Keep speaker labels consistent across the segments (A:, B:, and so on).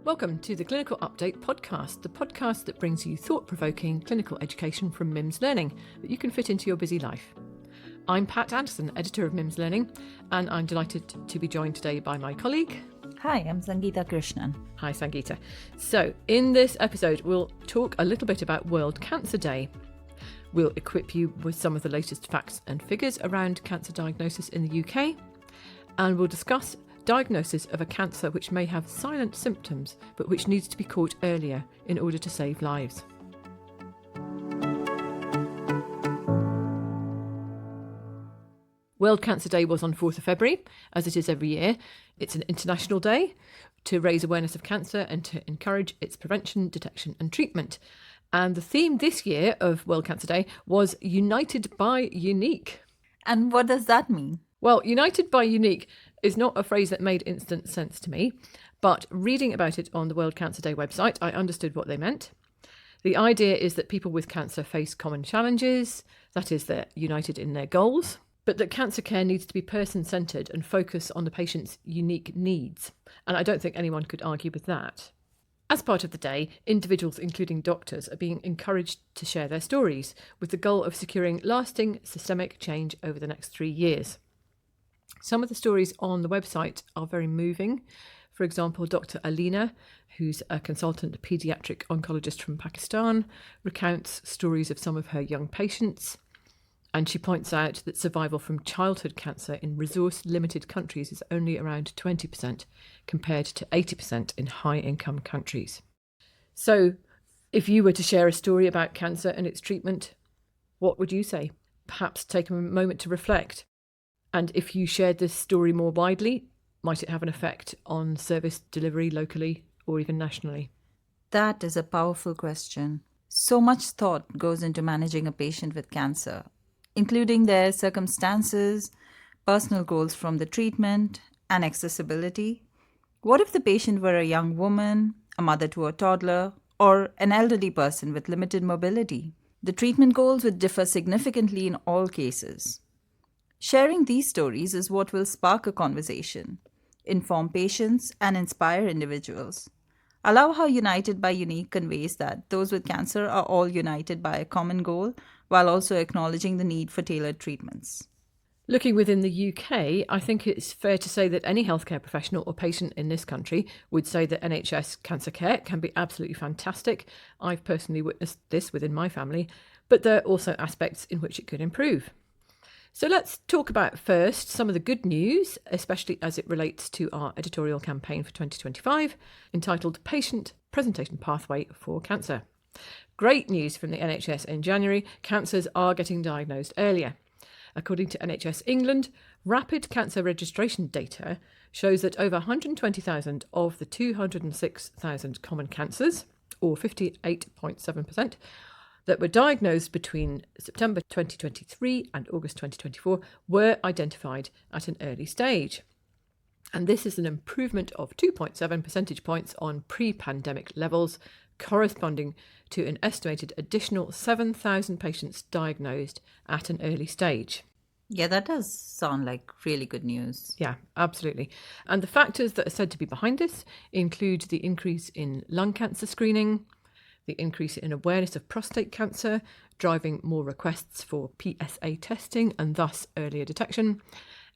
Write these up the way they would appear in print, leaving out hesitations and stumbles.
A: Welcome to the Clinical Update podcast, the podcast that brings you thought-provoking clinical education from MIMS Learning that you can fit into your busy life. I'm Pat Anderson, editor of MIMS Learning, and I'm delighted to be joined today by my colleague.
B: Hi, I'm Sangeeta Krishnan.
A: Hi, Sangeeta. So, in this episode, we'll talk a little bit about World Cancer Day. We'll equip you with some of the latest facts and figures around cancer diagnosis in the UK, and we'll discuss diagnosis of a cancer which may have silent symptoms but which needs to be caught earlier in order to save lives. World Cancer Day was on 4th of February, as it is every year. It's an international day to raise awareness of cancer and to encourage its prevention, detection and treatment. And the theme this year of World Cancer Day was United by Unique.
B: And what does that mean?
A: Well, United by Unique is not a phrase that made instant sense to me, but reading about it on the World Cancer Day website, I understood what they meant. The idea is that people with cancer face common challenges, that is, they're united in their goals, but that cancer care needs to be person-centred and focus on the patient's unique needs. And I don't think anyone could argue with that. As part of the day, individuals, including doctors, are being encouraged to share their stories with the goal of securing lasting systemic change over the next 3 years. Some of the stories on the website are very moving. For example, Dr. Alina, who's a consultant paediatric oncologist from Pakistan, recounts stories of some of her young patients. And she points out that survival from childhood cancer in resource-limited countries is only around 20% compared to 80% in high-income countries. So, if you were to share a story about cancer and its treatment, what would you say? Perhaps take a moment to reflect. And if you shared this story more widely, might it have an effect on service delivery locally or even nationally?
B: That is a powerful question. So much thought goes into managing a patient with cancer, including their circumstances, personal goals from the treatment, and accessibility. What if the patient were a young woman, a mother to a toddler, or an elderly person with limited mobility? The treatment goals would differ significantly in all cases. Sharing these stories is what will spark a conversation, inform patients, and inspire individuals. Allow how United by Unique conveys that those with cancer are all united by a common goal, while also acknowledging the need for tailored treatments.
A: Looking within the UK, I think it's fair to say that any healthcare professional or patient in this country would say that NHS cancer care can be absolutely fantastic. I've personally witnessed this within my family, but there are also aspects in which it could improve. So let's talk about first some of the good news, especially as it relates to our editorial campaign for 2025, entitled Patient Presentation Pathway for Cancer. Great news from the NHS in January, cancers are getting diagnosed earlier. According to NHS England, rapid cancer registration data shows that over 120,000 of the 206,000 common cancers, or 58.7%, that were diagnosed between September 2023 and August 2024 were identified at an early stage. And this is an improvement of 2.7 percentage points on pre-pandemic levels, corresponding to an estimated additional 7,000 patients diagnosed at an early stage.
B: Yeah, that does sound like really good news.
A: Yeah, absolutely. And the factors that are said to be behind this include the increase in lung cancer screening, the increase in awareness of prostate cancer, driving more requests for PSA testing and thus earlier detection,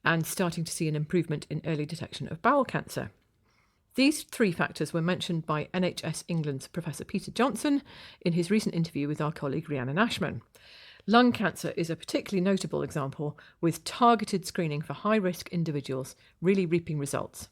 A: and starting to see an improvement in early detection of bowel cancer. These 3 factors were mentioned by NHS England's Professor Peter Johnson in his recent interview with our colleague Rhiannon Ashman. Lung cancer is a particularly notable example, with targeted screening for high-risk individuals really reaping results.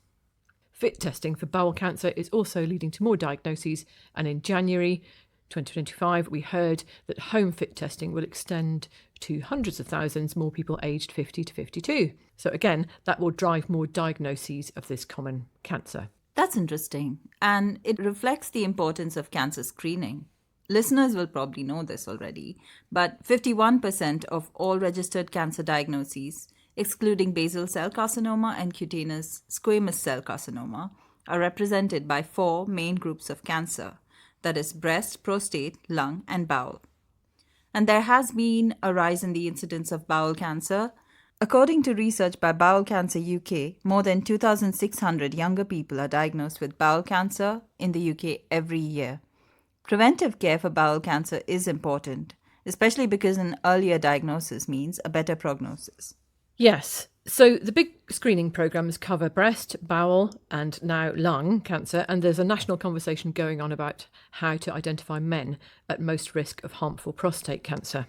A: FIT testing for bowel cancer is also leading to more diagnoses, and in January 2025 we heard that home FIT testing will extend to hundreds of thousands more people aged 50 to 52. So again, that will drive more diagnoses of this common cancer.
B: That's interesting, and it reflects the importance of cancer screening. Listeners will probably know this already, but 51% of all registered cancer diagnoses, excluding basal cell carcinoma and cutaneous squamous cell carcinoma, are represented by 4 main groups of cancer, that is breast, prostate, lung, and bowel. And there has been a rise in the incidence of bowel cancer According to research by Bowel Cancer UK, more than 2,600 younger people are diagnosed with bowel cancer in the UK every year. Preventive care for bowel cancer is important, especially because an earlier diagnosis means a better prognosis.
A: Yes. So the big screening programmes cover breast, bowel, and now lung cancer, and there's a national conversation going on about how to identify men at most risk of harmful prostate cancer.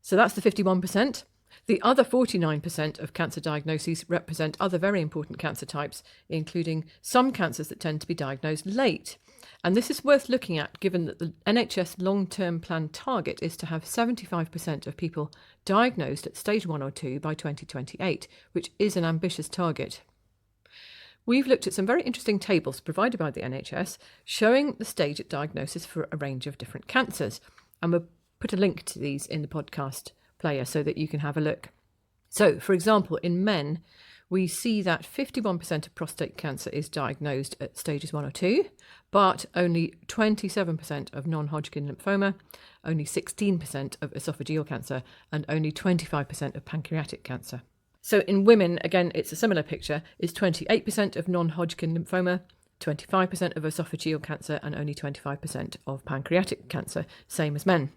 A: So that's the 51%. The other 49% of cancer diagnoses represent other very important cancer types, including some cancers that tend to be diagnosed late. And this is worth looking at given that the NHS long-term plan target is to have 75% of people diagnosed at stage 1 or 2 by 2028, which is an ambitious target. We've looked at some very interesting tables provided by the NHS showing the stage at diagnosis for a range of different cancers. And we'll put a link to these in the podcast player so that you can have a look. So, for example, in men, we see that 51% of prostate cancer is diagnosed at stages 1 or 2, but only 27% of non-Hodgkin lymphoma, only 16% of esophageal cancer, and only 25% of pancreatic cancer. So in women, again, it's a similar picture, is 28% of non-Hodgkin lymphoma, 25% of esophageal cancer, and only 25% of pancreatic cancer, same as men.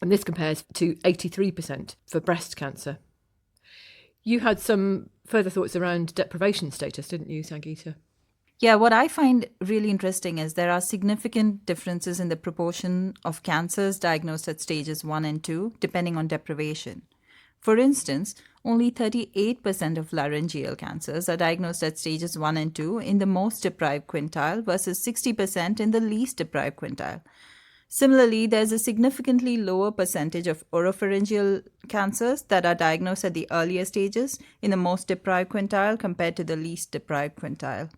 A: And this compares to 83% for breast cancer. You had some further thoughts around deprivation status, didn't you, Sangeeta?
B: Yeah, what I find really interesting is there are significant differences in the proportion of cancers diagnosed at stages 1 and 2, depending on deprivation. For instance, only 38% of laryngeal cancers are diagnosed at stages 1 and 2 in the most deprived quintile versus 60% in the least deprived quintile. Similarly, there's a significantly lower percentage of oropharyngeal cancers that are diagnosed at the earlier stages in the most deprived quintile compared to the least deprived quintile.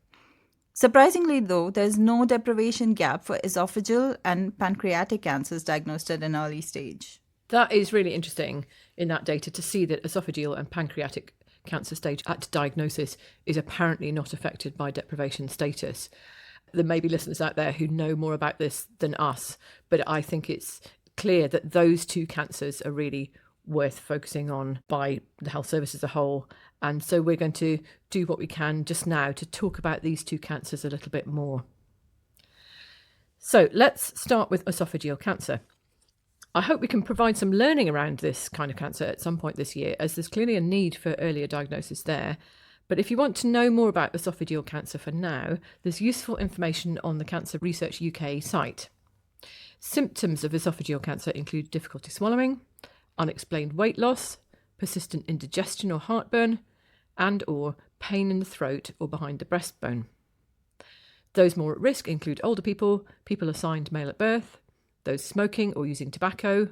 B: Surprisingly, though, there's no deprivation gap for esophageal and pancreatic cancers diagnosed at an early stage.
A: That is really interesting in that data to see that esophageal and pancreatic cancer stage at diagnosis is apparently not affected by deprivation status. There may be listeners out there who know more about this than us, but I think it's clear that those two cancers are really worth focusing on by the health service as a whole. And so we're going to do what we can just now to talk about these two cancers a little bit more. So let's start with esophageal cancer. I hope we can provide some learning around this kind of cancer at some point this year, as there's clearly a need for earlier diagnosis there. But if you want to know more about esophageal cancer for now, there's useful information on the Cancer Research UK site. Symptoms of esophageal cancer include difficulty swallowing, unexplained weight loss, persistent indigestion or heartburn, and or pain in the throat or behind the breastbone. Those more at risk include older people, people assigned male at birth, those smoking or using tobacco,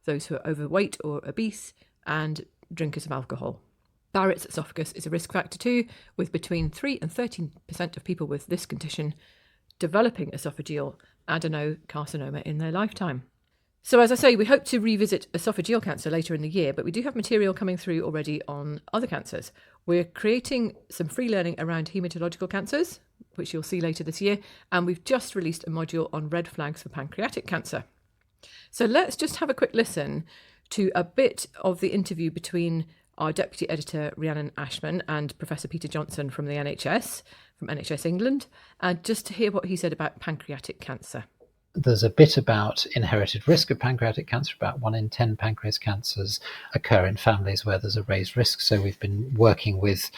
A: those who are overweight or obese, and drinkers of alcohol. Barrett's esophagus is a risk factor too, with between 3 and 13% of people with this condition developing esophageal adenocarcinoma in their lifetime. So as I say, we hope to revisit esophageal cancer later in the year, but we do have material coming through already on other cancers. We're creating some free learning around haematological cancers, which you'll see later this year, and we've just released a module on red flags for pancreatic cancer. So let's just have a quick listen to a bit of the interview between our Deputy Editor Rhiannon Ashman and Professor Peter Johnson from the NHS, from NHS England, and just to hear what he said about pancreatic cancer.
C: There's a bit about inherited risk of pancreatic cancer. About 1 in 10 pancreas cancers occur in families where there's a raised risk. So we've been working with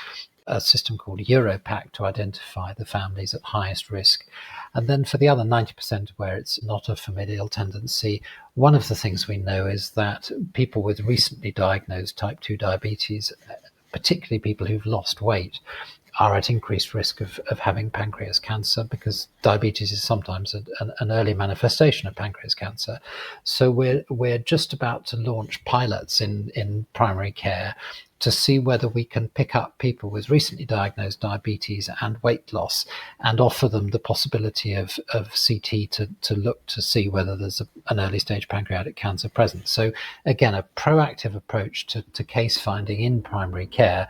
C: a system called EuroPac to identify the families at highest risk. And then for the other 90% where it's not a familial tendency, one of the things we know is that people with recently diagnosed type 2 diabetes, particularly people who've lost weight, are at increased risk of having pancreas cancer, because diabetes is sometimes an early manifestation of pancreas cancer. So we're just about to launch pilots in primary care to see whether we can pick up people with recently diagnosed diabetes and weight loss and offer them the possibility of CT to look to see whether there's an early stage pancreatic cancer present. So again, a proactive approach to case finding in primary care.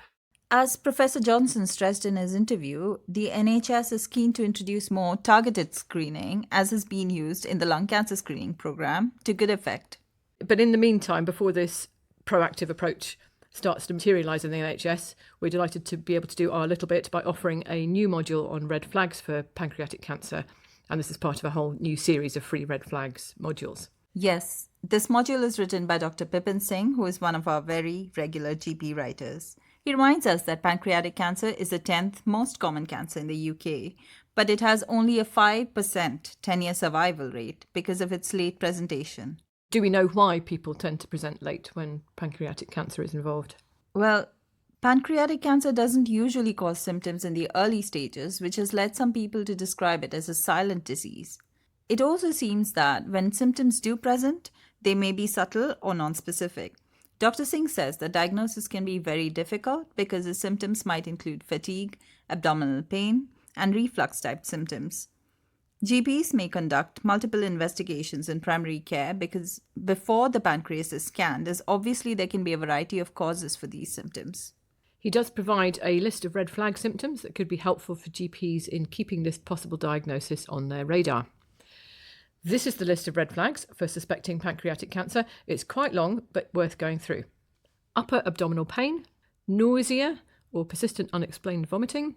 B: As Professor Johnson stressed in his interview, the NHS is keen to introduce more targeted screening, as has been used in the lung cancer screening programme, to good effect.
A: But in the meantime, before this proactive approach starts to materialise in the NHS, we're delighted to be able to do our little bit by offering a new module on red flags for pancreatic cancer. And this is part of a whole new series of free red flags modules.
B: Yes, this module is written by Dr. Pipin Singh, who is one of our very regular GP writers. He reminds us that pancreatic cancer is the 10th most common cancer in the UK, but it has only a 5% 10-year survival rate because of its late presentation.
A: Do we know why people tend to present late when pancreatic cancer is involved?
B: Well, pancreatic cancer doesn't usually cause symptoms in the early stages, which has led some people to describe it as a silent disease. It also seems that when symptoms do present, they may be subtle or non-specific. Dr. Singh says that diagnosis can be very difficult because the symptoms might include fatigue, abdominal pain, and reflux-type symptoms. GPs may conduct multiple investigations in primary care because before the pancreas is scanned, as obviously there can be a variety of causes for these symptoms.
A: He does provide a list of red flag symptoms that could be helpful for GPs in keeping this possible diagnosis on their radar. This is the list of red flags for suspecting pancreatic cancer. It's quite long, but worth going through. Upper abdominal pain, nausea or persistent unexplained vomiting,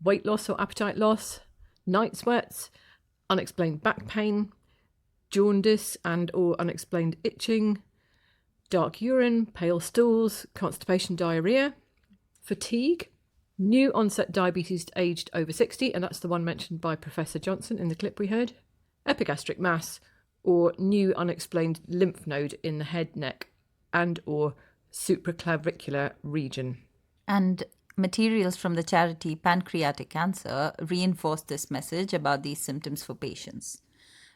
A: weight loss or appetite loss, night sweats, unexplained back pain, jaundice and or unexplained itching, dark urine, pale stools, constipation, diarrhea, fatigue, new onset diabetes aged over 60, and that's the one mentioned by Professor Johnson in the clip we heard, epigastric mass, or new unexplained lymph node in the head, neck, and or supraclavicular region.
B: And materials from the charity Pancreatic Cancer reinforce this message about these symptoms for patients.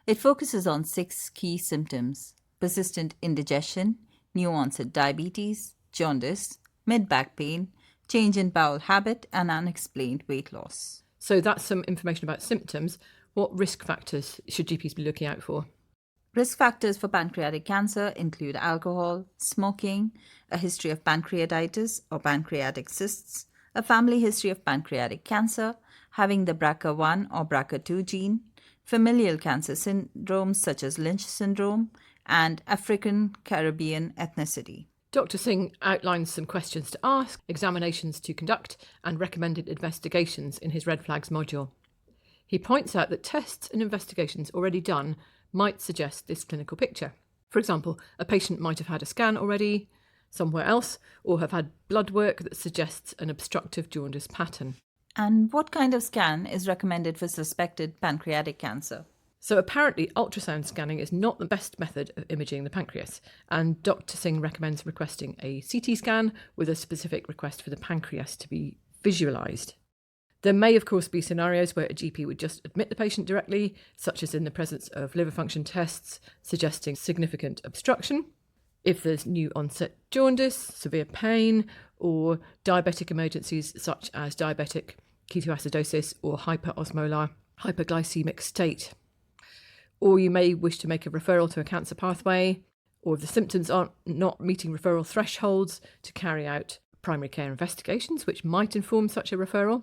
B: It focuses on 6 key symptoms: persistent indigestion, new onset diabetes, jaundice, mid-back pain, change in bowel habit, and unexplained weight loss.
A: So that's some information about symptoms. What risk factors should GPs be looking out for?
B: Risk factors for pancreatic cancer include alcohol, smoking, a history of pancreatitis or pancreatic cysts, a family history of pancreatic cancer, having the BRCA1 or BRCA2 gene, familial cancer syndromes such as Lynch syndrome, and African Caribbean ethnicity.
A: Dr. Singh outlines some questions to ask, examinations to conduct, and recommended investigations in his red flags module. He points out that tests and investigations already done might suggest this clinical picture. For example, a patient might have had a scan already somewhere else, or have had blood work that suggests an obstructive jaundice pattern.
B: And what kind of scan is recommended for suspected pancreatic cancer?
A: So apparently ultrasound scanning is not the best method of imaging the pancreas, and Dr. Singh recommends requesting a CT scan with a specific request for the pancreas to be visualised. There may, of course, be scenarios where a GP would just admit the patient directly, such as in the presence of liver function tests suggesting significant obstruction. If there's new onset jaundice, severe pain, or diabetic emergencies such as diabetic ketoacidosis or hyperosmolar hyperglycemic state. Or you may wish to make a referral to a cancer pathway, or if the symptoms are not meeting referral thresholds, to carry out primary care investigations, which might inform such a referral.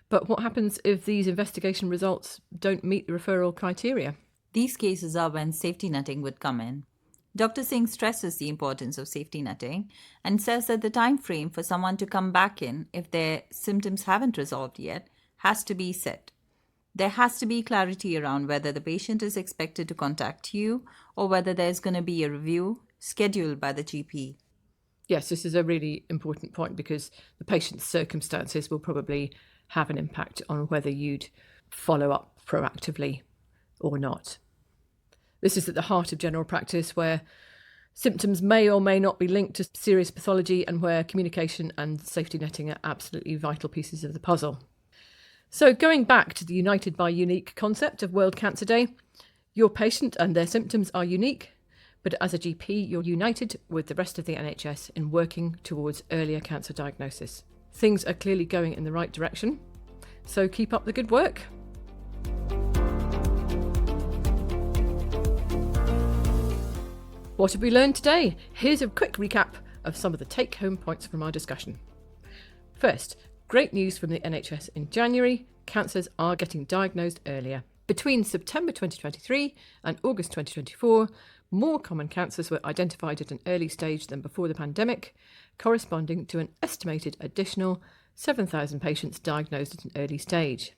A: But what happens if these investigation results don't meet the referral criteria?
B: These cases are when safety netting would come in. Dr. Singh stresses the importance of safety netting and says that the time frame for someone to come back in if their symptoms haven't resolved yet has to be set. There has to be clarity around whether the patient is expected to contact you or whether there's going to be a review scheduled by the GP.
A: Yes, this is a really important point because the patient's circumstances will probably have an impact on whether you'd follow up proactively or not. This is at the heart of general practice, where symptoms may or may not be linked to serious pathology and where communication and safety netting are absolutely vital pieces of the puzzle. So going back to the United by Unique concept of World Cancer Day, your patient and their symptoms are unique, but as a GP, you're united with the rest of the NHS in working towards earlier cancer diagnosis. Things are clearly going in the right direction, so keep up the good work. What have we learned today? Here's a quick recap of some of the take-home points from our discussion. First, great news from the NHS in January. Cancers are getting diagnosed earlier. Between September 2023 and August 2024, more common cancers were identified at an early stage than before the pandemic, corresponding to an estimated additional 7,000 patients diagnosed at an early stage.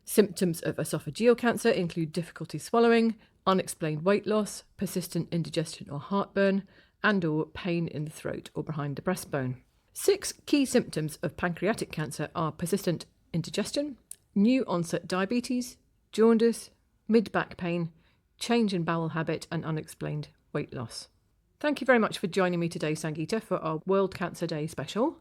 A: Symptoms of esophageal cancer include difficulty swallowing, unexplained weight loss, persistent indigestion or heartburn, and/or pain in the throat or behind the breastbone. 6 key symptoms of pancreatic cancer are persistent indigestion, new onset diabetes, jaundice, mid-back pain, change in bowel habit, and unexplained weight loss. Thank you very much for joining me today, Sangeeta, for our World Cancer Day special.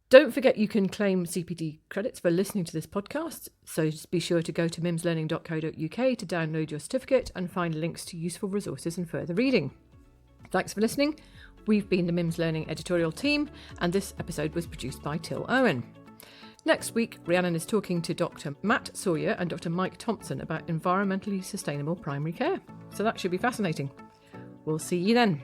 A: Don't forget you can claim CPD credits for listening to this podcast, so just be sure to go to mimslearning.co.uk to download your certificate and find links to useful resources and further reading. Thanks for listening. We've been the MIMS Learning editorial team, and this episode was produced by Till Owen. Next week, Rhiannon is talking to Dr. Matt Sawyer and Dr. Mike Thompson about environmentally sustainable primary care. So that should be fascinating. We'll see you then.